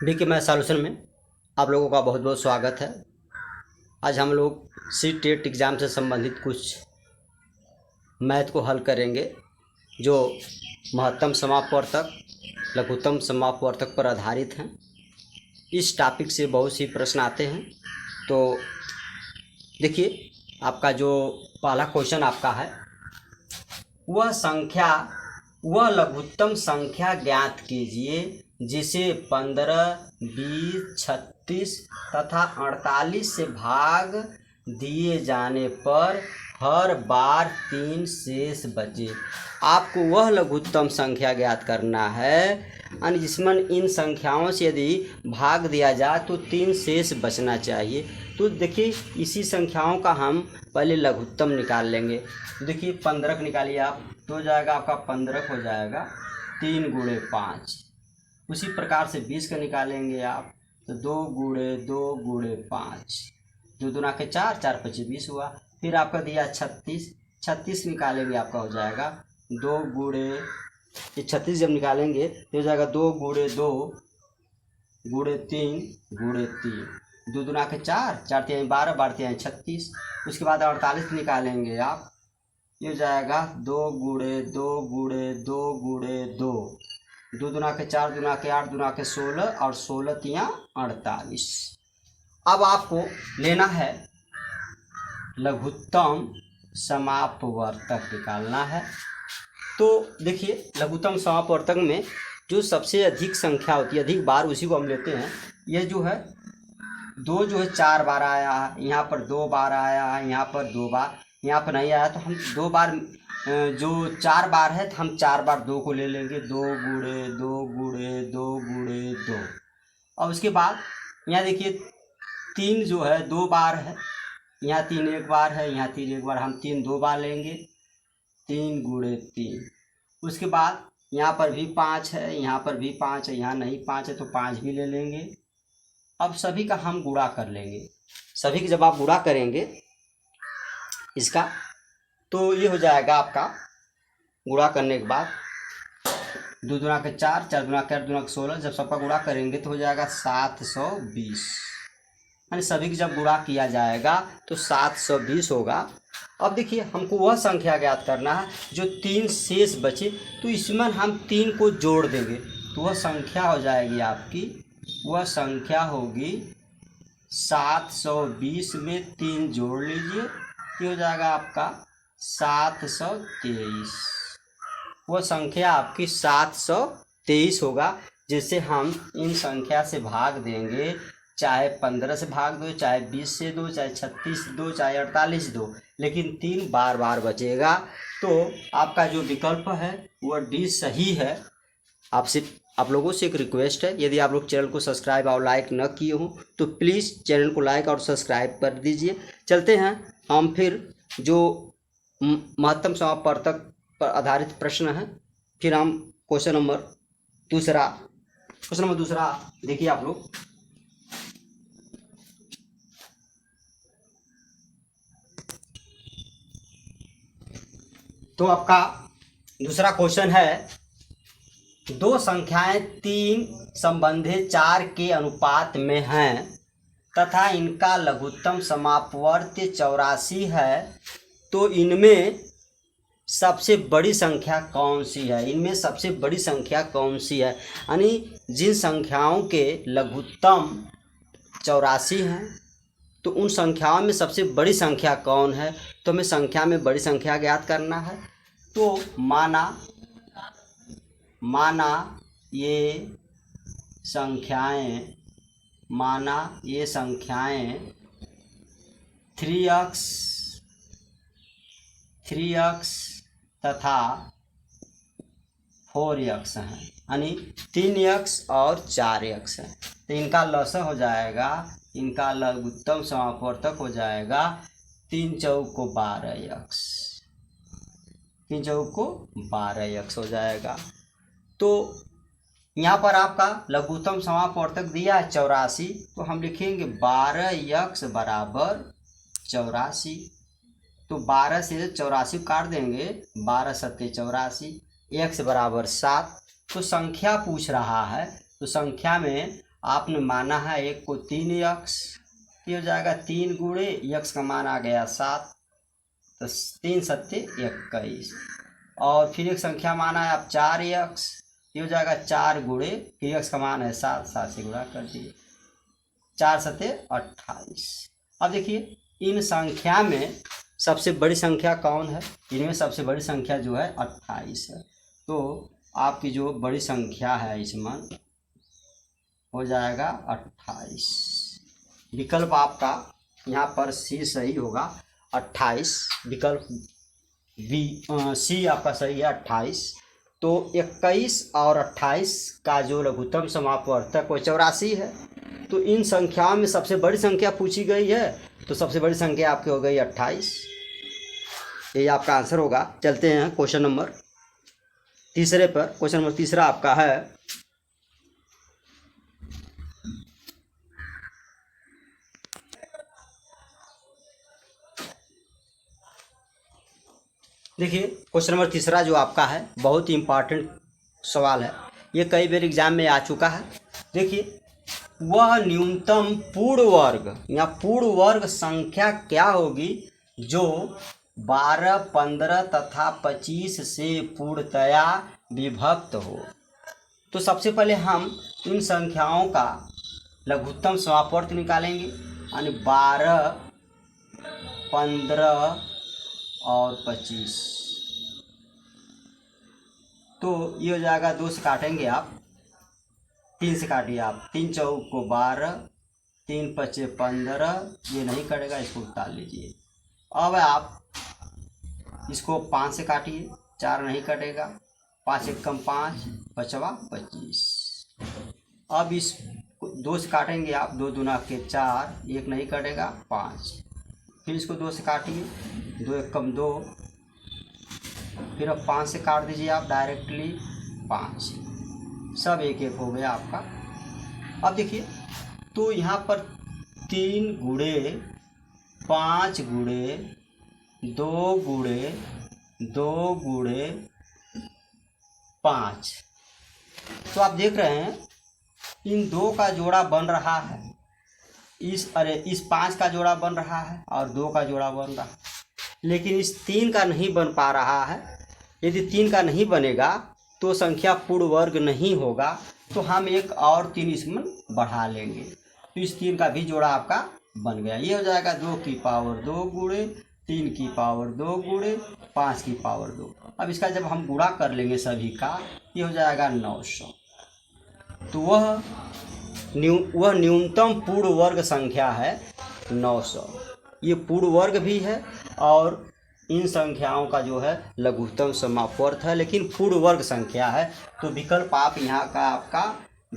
BK math solution में आप लोगों का बहुत बहुत स्वागत है। आज हम लोग सी टेट एग्ज़ाम से संबंधित कुछ मैथ को हल करेंगे जो महत्तम समापवर्तक, लघुत्तम समापवर्तक पर आधारित हैं। इस टॉपिक से बहुत सी प्रश्न आते हैं। तो देखिए, आपका जो पहला क्वेश्चन आपका है, वह लघुत्तम संख्या ज्ञात कीजिए जिसे 15, 20, 36 तथा 48 से भाग दिए जाने पर हर बार 3 शेष बचे। आपको वह लघुत्तम संख्या ज्ञात करना है यानी जिसमें इन संख्याओं से यदि भाग दिया जाए तो 3 शेष बचना चाहिए। तो देखिए, इसी संख्याओं का हम पहले लघुत्तम निकाल लेंगे। देखिए, 15 निकालिए आप, तो हो जाएगा आपका 15 हो जाएगा 3 गुणे 5। उसी प्रकार से 20 का निकालेंगे आप, तो 2 गुणे 2 गुणे 5, 2 दूना के 4, 4 पचे 20 हुआ। फिर आपका दिया 36 निकालेंगे, आपका हो जाएगा 2 गुणे, ये 36 जब निकालेंगे तो हो जाएगा 2 गुणे 2 गुणे 3 गुणे 3, 2 दूना के 4, 4 3 12, 12 3 36। उसके बाद 48 निकालेंगे आप, ये हो जाएगा 2 गुणे 2 गुणे 2 गुणे 2, 2 दूना के 4, दूना के 8, दूना के 16 और 16 तियाँ 48। अब आपको लेना है लघुत्तम समापवर्तक निकालना है। तो देखिए, लघुत्तम समापवर्तक में जो सबसे अधिक संख्या होती है, अधिक बार, उसी को हम लेते हैं। यह जो है 2 जो है 4 बार आया है, यहाँ पर 2 बार आया है, यहाँ पर 2 बार, यहाँ पर नहीं आया तो हम 2 बार, जो 4 बार है तो हम 4 बार 2 को ले लेंगे, 2 गुणे 2 गुणे 2 गुणे 2। और उसके बाद यहाँ देखिए 3 जो है 2 बार है, यहाँ 3 एक बार है, यहाँ 3 एक बार, हम 3 2 बार लेंगे, 3 गुणे 3। उसके बाद यहाँ पर भी 5 है, यहाँ पर भी 5 है, यहाँ नहीं 5 है तो 5 भी ले लेंगे। अब सभी का हम गुणा कर लेंगे। सभी की जब आप गुणा करेंगे इसका, तो ये हो जाएगा आपका, गुणा करने के बाद 2 दूना के 4, 4 दूना के 8, दूना के 16, जब सबका गुणा करेंगे तो हो जाएगा 720। यानी सभी की जब गुणा किया जाएगा तो 720 होगा। अब देखिए, हमको वह संख्या ज्ञात करना है जो 3 शेष बचे, तो इसमें हम 3 को जोड़ देंगे तो वह संख्या हो जाएगी आपकी, वह संख्या होगी 720 में 3 जोड़ लीजिए, ये हो जाएगा आपका 723। वह संख्या आपकी 723 होगा, जिसे हम इन संख्या से भाग देंगे। चाहे 15 से भाग दो, चाहे 20 से दो, चाहे 36 से दो, चाहे 48 दो, लेकिन 3 बार बार बचेगा। तो आपका जो विकल्प है वह डी सही है। आप लोगों से एक रिक्वेस्ट है, यदि आप लोग चैनल को सब्सक्राइब और लाइक न किए हो तो प्लीज़ चैनल को लाइक और सब्सक्राइब कर दीजिए। चलते हैं हम फिर जो महत्तम समापवर्तक पर आधारित प्रश्न है, फिर हम क्वेश्चन नंबर दूसरा देखिए आप लोग। तो आपका दूसरा क्वेश्चन है, 2 संख्याएं 3 संबंधित 4 के अनुपात में हैं तथा इनका लघुत्तम समापवर्त्य 84 है, तो इनमें सबसे बड़ी संख्या कौन सी है? इनमें सबसे बड़ी संख्या कौन सी है? यानी जिन संख्याओं के लघुत्तम 84 हैं तो उन संख्याओं में सबसे बड़ी संख्या कौन है? तो हमें संख्या में बड़ी संख्या ज्ञात करना है। तो माना ये संख्याएं 3x तथा 4x हैं, यानी 3x और 4x हैं। तो इनका लसाअ हो जाएगा, इनका लघुत्तम समापवर्तक हो जाएगा 3 चौको 12x, 3 चौको 12x हो जाएगा। तो यहाँ पर आपका लघुत्तम समापवर्तक दिया है 84, तो हम लिखेंगे 12x बराबर 84। तो 12 से 84 काट देंगे, 12 सत्ते 84, x बराबर 7। तो संख्या पूछ रहा है, तो संख्या में आपने माना है एक को 3x, ये हो जाएगा 3 गुणे x का मान आ गया 7, तो 3 सत्ते 21। और फिर एक संख्या माना है आप 4x, ये हो जाएगा 4 गुणे, फिर x का मान है 7, 7 से गुणा कर दिए, 4 सत्ते 28। अब देखिए इन संख्या में सबसे बड़ी संख्या कौन है? इनमें सबसे बड़ी संख्या जो है 28 है। तो आपकी जो बड़ी संख्या है इसमें हो जाएगा 28। विकल्प आपका यहाँ पर सी सही होगा, 28। विकल्प बी सी आपका सही है, 28। तो 21 और 28 का जो लघुत्तम समापवर्तक वो 84 है। तो इन संख्याओं में सबसे बड़ी संख्या पूछी गई है, तो सबसे बड़ी संख्या आपकी हो गई 28। ये आपका आंसर होगा। चलते हैं क्वेश्चन नंबर तीसरे पर। क्वेश्चन नंबर तीसरा आपका है, देखिए क्वेश्चन नंबर तीसरा जो आपका है बहुत ही इम्पॉर्टेंट सवाल है, ये कई बार एग्जाम में आ चुका है। देखिए वह न्यूनतम पूर्ण वर्ग या पूर्ण वर्ग संख्या क्या होगी जो 12, 15 तथा 25 से पूर्णतया विभक्त हो। तो सबसे पहले हम इन संख्याओं का लघुत्तम समापवर्त निकालेंगे, यानी 12, 15 और 25। तो ये हो जाएगा, 2 से काटेंगे आप, 3 से काटिए आप, 3 चौक को 12, 3 पचे 15, ये नहीं कटेगा, इसको उतार लीजिए। अब आप इसको 5 से काटिए, 4 नहीं कटेगा, 5 एकम 5, 5वां 25। अब इस 2 से काटेंगे आप, 2 दूना के 4, 1 नहीं कटेगा, 5। फिर इसको 2 से काटिए, 2 एकम 2, फिर अब 5 से काट दीजिए आप डायरेक्टली, 5। सब एक एक हो गया आपका। अब देखिए तो यहाँ पर 3 गुणे 5 गुणे 2 गुणे 2 गुणे 5, तो आप देख रहे हैं इन 2 का जोड़ा बन रहा है, इस 5 का जोड़ा बन रहा है और 2 का जोड़ा बन रहा है, लेकिन इस 3 का नहीं बन पा रहा है। यदि 3 का नहीं बनेगा तो संख्या पूर्ण वर्ग नहीं होगा, तो हम एक और 3 इसमें बढ़ा लेंगे, तो इस 3 का भी जोड़ा आपका बन गया। ये हो जाएगा 2 की पावर 2 गुणे 3 की पावर 2 गुणे 5 की पावर 2। अब इसका जब हम गुणा कर लेंगे सभी का, ये हो जाएगा 900। तो वह न्यूनतम पूर्ण वर्ग संख्या है 900। ये पूर्ण वर्ग भी है और इन संख्याओं का जो है लघुत्तम समापवर्त है, लेकिन पूर्ण वर्ग संख्या है। तो विकल्प आप यहाँ का आपका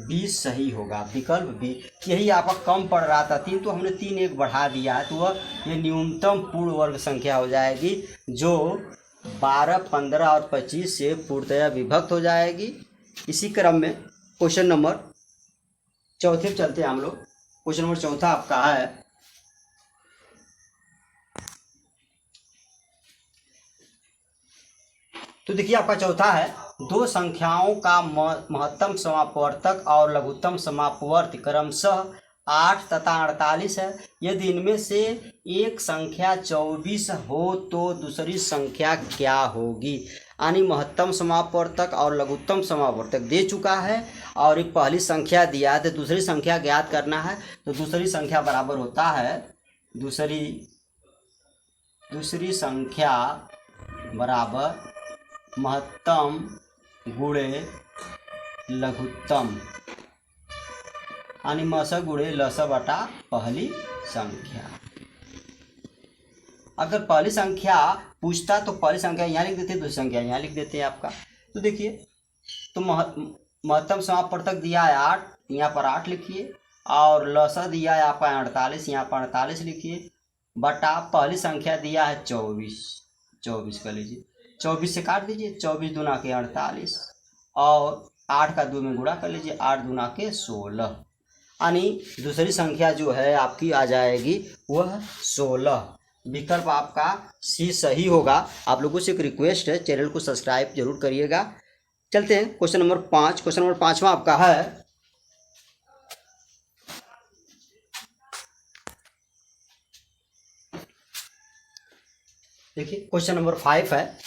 20 सही होगा। विकल्प बी, यही आपका कम पड़ रहा था 3, तो हमने 3 एक बढ़ा दिया है, तो वह ये न्यूनतम पूर्ण वर्ग संख्या हो जाएगी जो 12, 15 और 25 से पूर्णतया विभक्त हो जाएगी। इसी क्रम में क्वेश्चन नंबर चौथे पे चलते हैं हम लोग। क्वेश्चन नंबर चौथा आपका है, तो देखिए आपका चौथा है, 2 संख्याओं का महत्तम समापवर्तक और लघुत्तम समापवर्त क्रमशः 8 तथा 48 है। यदि इनमें से एक संख्या 24 हो तो दूसरी संख्या क्या होगी। यानी महत्तम समापवर्तक और लघुत्तम समापवर्तक दे चुका है और एक पहली संख्या दिया है, तो दूसरी संख्या ज्ञात करना है। तो दूसरी संख्या बराबर होता है, दूसरी संख्या बराबर महत्तम गुणे लघुत्तम, यानी मस गुणे लस बटा पहली संख्या। अगर पहली संख्या पूछता तो पहली संख्या यहाँ लिख देते, दूसरी संख्या यहाँ लिख देते हैं आपका। तो देखिए तो महत्तम समापवर्तक दिया है 8, यहाँ पर 8 लिखिए, और लसा दिया है आपका 48, यहाँ पर 48 लिखिए, बटा पहली संख्या दिया है 24 कर लीजिए, 24 से काट दीजिए, 24 दूना के 48 और 8 का 2 में गुणा कर लीजिए, 8 दूना के 16, यानी दूसरी संख्या जो है आपकी आ जाएगी वह 16। विकल्प आपका सी सही होगा। आप लोगों से एक रिक्वेस्ट है, चैनल को सब्सक्राइब जरूर करिएगा। चलते हैं क्वेश्चन नंबर 5। क्वेश्चन नंबर 5वां आपका है, देखिए क्वेश्चन नंबर 5 है।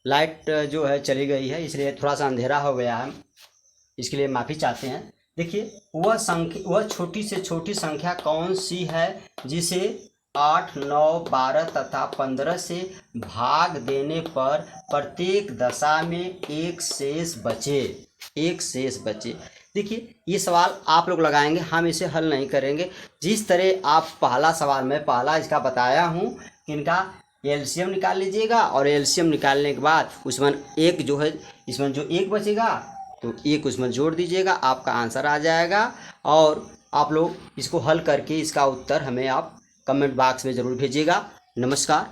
लाइट जो है चली गई है, इसलिए थोड़ा सा अंधेरा हो गया है, इसके लिए माफ़ी चाहते हैं। देखिए वह छोटी से छोटी संख्या कौन सी है जिसे 8, 9, 12 तथा 15 से भाग देने पर प्रत्येक दशा में एक शेष बचे। देखिए ये सवाल आप लोग लगाएंगे, हम इसे हल नहीं करेंगे। जिस तरह आप पहला सवाल मैं पहला इसका बताया हूँ कि इनका एलसीएम निकाल लीजिएगा, और एलसीएम निकालने के बाद उसमें एक जो है, इसमें जो एक बचेगा तो एक उसमें जोड़ दीजिएगा, आपका आंसर आ जाएगा। और आप लोग इसको हल करके इसका उत्तर हमें आप कमेंट बॉक्स में ज़रूर भेजिएगा। नमस्कार।